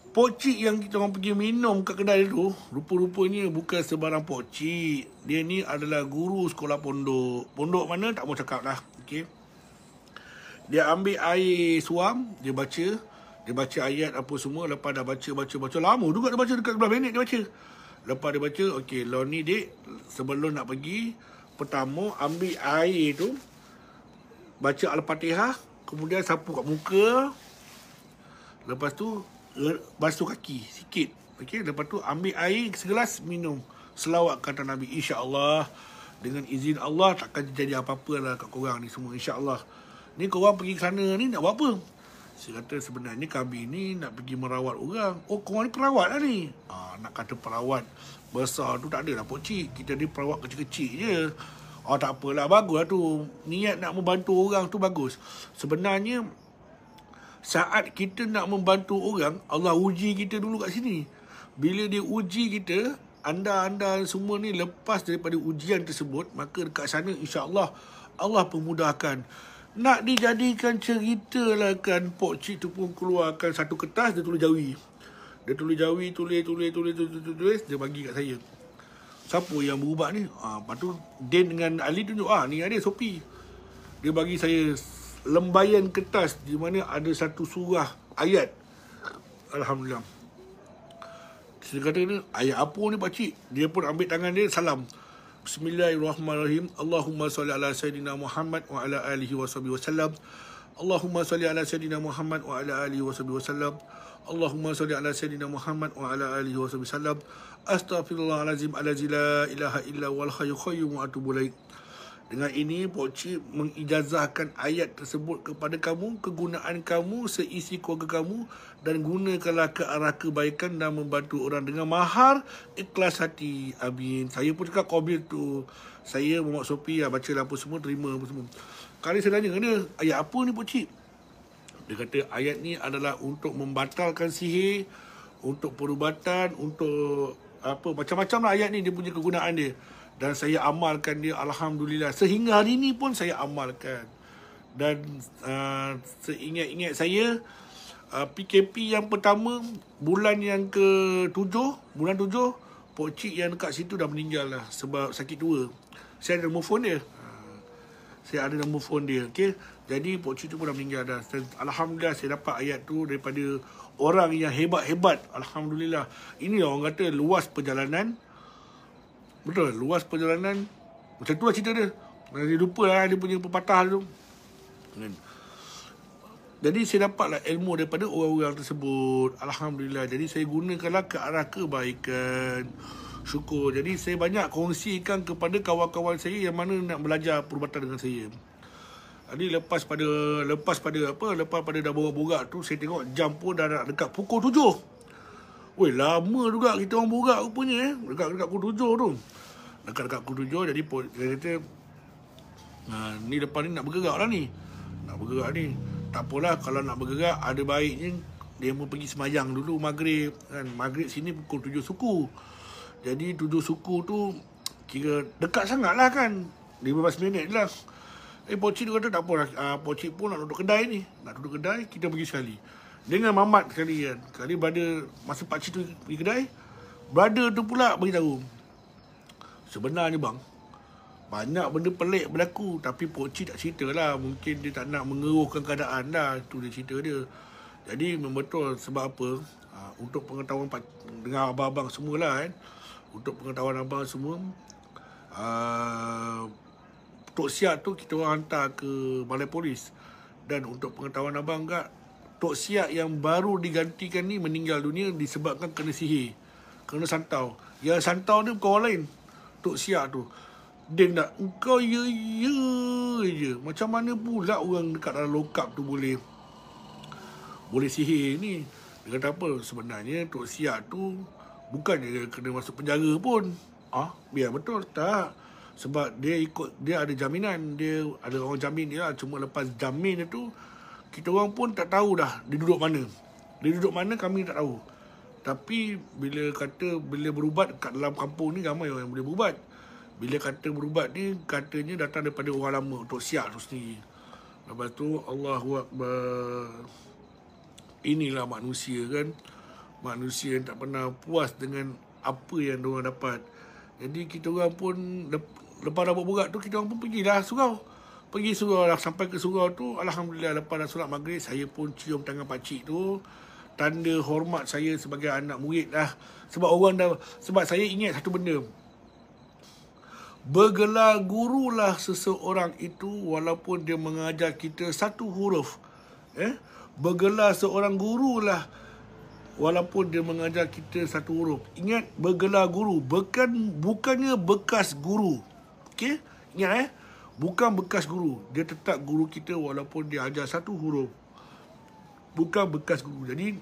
Pokcik yang kita orang pergi minum kat kedai tu, rupa-rupanya bukan sebarang Pokcik. Dia ni adalah guru sekolah pondok. Pondok mana tak mau cakap lah. Okay. Dia ambil air suam, dia baca ayat apa semua. Lepas dah baca. Lama juga dia baca, dekat 11 minit dia baca. Lepas dia baca, okey, lo ni Dik, sebelum nak pergi, pertama ambil air tu, baca Al-Fatihah, kemudian sapu kat muka. Lepas tu basuh kaki sikit. Okey, lepas tu ambil air segelas, minum. Selawat kata Nabi, insya-Allah dengan izin Allah takkan jadi apa-apa lah kat korang ni semua, insya-Allah. Ni korang pergi ke sana ni nak buat apa? Saya kata sebenarnya kami ni nak pergi merawat orang. Oh, korang ni perawat lah ni. Nak kata perawat besar tu tak ada lah Pokcik. Kita ni perawat kecil-kecil je. Tak apalah, bagus lah tu. Niat nak membantu orang tu bagus. Sebenarnya saat kita nak membantu orang, Allah uji kita dulu kat sini. Bila dia uji kita, anda semua ni lepas daripada ujian tersebut, maka dekat sana insya-Allah Allah pemudahkan. Nak dijadikan cerita lah kan, Pokcik tu pun keluarkan satu kertas, dia tulis jawi. Dia tulis jawi, tulis, dia bagi kat saya. Siapa yang berubat ni? Lepas tu Din dengan Ali tunjuk, ni ada Sophie. Dia bagi saya lembayan kertas di mana ada satu surah ayat. Alhamdulillah. Saya kata ni, ayat apa ni Pakcik? Dia pun ambil tangan dia, salam. Bismillahirrahmanirrahim. Allahumma salli ala Sayyidina Muhammad wa ala alihi wa sahbihi wasallam. Allahumma salli ala Sayyidina Muhammad wa ala alihi wa sahbihi wasallam. Allahumma salli ala Sayyidina Muhammad wa ala alihi wa sahbihi wasallam. Astaghfirullahalazim allazi la ilaha illa wal hayyul qayyum wa atubu ilaik. Dengan ini Pokcik mengijazahkan ayat tersebut kepada kamu, kegunaan kamu, seisi keluarga kamu, dan gunakanlah ke arah kebaikan dan membantu orang dengan mahar ikhlas hati. Amin. Saya pun cakap qabil tu. Saya Muhammad Sophie baca apa semua, terima apa semua. Kali saya tanya dia, ayat apa ni Pokcik? Dia kata ayat ni adalah untuk membatalkan sihir, untuk perubatan, untuk apa, macam-macam lah ayat ni, dia punya kegunaan dia. Dan saya amalkan dia, Alhamdulillah. Sehingga hari ni pun saya amalkan. Dan seingat-ingat saya, PKP yang pertama, bulan yang ke-7, bulan 7, Pokcik yang dekat situ dah meninggal lah sebab sakit tua. Saya ada nombor phone dia. Okay? Jadi Pokcik tu pun dah meninggal dah. Dan Alhamdulillah saya dapat ayat tu daripada orang yang hebat-hebat. Alhamdulillah. Ini orang kata luas perjalanan. Betul, luas perjalanan. Macam tu lah cerita dia. Dia lupa lah dia punya pepatah tu. Jadi saya dapatlah ilmu daripada orang-orang tersebut. Alhamdulillah. Jadi saya gunakanlah ke arah kebaikan. Syukur. Jadi saya banyak kongsikan kepada kawan-kawan saya yang mana nak belajar perubatan dengan saya. Jadi lepas pada dah borak-borak tu, saya tengok jam pun dah nak dekat pukul 7. Weh, lama juga kita orang borak rupanya dekat pukul 7 tu. Dekat pukul 7, jadi dia kata, ni depan ni nak bergerak lah ni. Tak apalah, kalau nak bergerak, ada baiknya dia mau pergi semayang dulu maghrib. Kan? Maghrib sini pukul 7 suku. Jadi 7 suku tu, kira dekat sangat lah kan. 15 minit lah. Pokcik tu kata tak apa lah. Pokcik pun nak duduk kedai ni. Kita pergi sekali. dengan mamat sekali kan. Kali brother masa pakcik tu pergi kedai, brother tu pula beritahu, sebenarnya bang, banyak benda pelik berlaku, tapi pakcik tak cerita lah. Mungkin dia tak nak mengeruhkan keadaan lah. Itu dia cerita dia. Jadi membetul sebab apa? Untuk pengetahuan dengan abang-abang semua lah kan. Untuk pengetahuan abang semua, Tok Siak tu kita orang hantar ke balai polis. Dan untuk pengetahuan abang kat, Tok Siak yang baru digantikan ni meninggal dunia disebabkan kena sihir, kena santau. Yang santau ni bukan orang lain, Tok Siak tu. Dia nak, engkau ya je. Macam mana pula orang dekat dalam lokap tu boleh sihir ni? Dia kata apa? Sebenarnya Tok Siak tu bukannya dia kena masuk penjara pun. Biar betul tak? Sebab dia ada jaminan, dia ada orang jamin dia lah. Cuma lepas jamin tu, kita orang pun tak tahu dah dia duduk mana. Dia duduk mana kami tak tahu. Tapi bila berubat kat dalam kampung ni, ramai orang yang boleh berubat. Bila kata berubat ni, katanya datang daripada orang lama, Tok Siak tu sendiri. Lepas tu, Allahu Akbar. Inilah manusia kan. Manusia yang tak pernah puas dengan apa yang diorang dapat. Jadi kita orang pun, lepas dah berat tu, kita orang pun pergilah surau. Pergi surau lah. Sampai ke surau tu, Alhamdulillah, lepas dah solat maghrib, saya pun cium tangan pakcik tu. Tanda hormat saya sebagai anak murid lah. Sebab saya ingat satu benda. Bergelar gurulah seseorang itu walaupun dia mengajar kita satu huruf. Bergelar seorang gurulah walaupun dia mengajar kita satu huruf. Ingat, bergelar guru, bukannya bekas guru. Okey? Ingat bukan bekas guru. Dia tetap guru kita walaupun dia ajar satu huruf. Bukan bekas guru. Jadi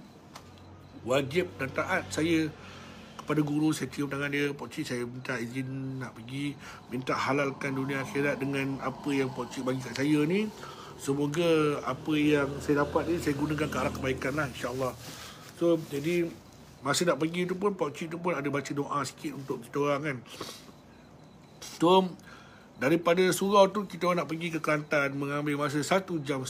wajib dan taat saya kepada guru. Saya cium tangan dia, pakcik saya minta izin nak pergi, minta halalkan dunia akhirat dengan apa yang pakcik bagi kat saya ni. Semoga apa yang saya dapat ni saya gunakan ke arah kebaikan lah, insyaAllah. So jadi masa nak pergi tu pun pakcik tu pun ada baca doa sikit untuk kita orang kan. So daripada surau tu kita orang nak pergi ke Kelantan, mengambil masa 1.5 jam.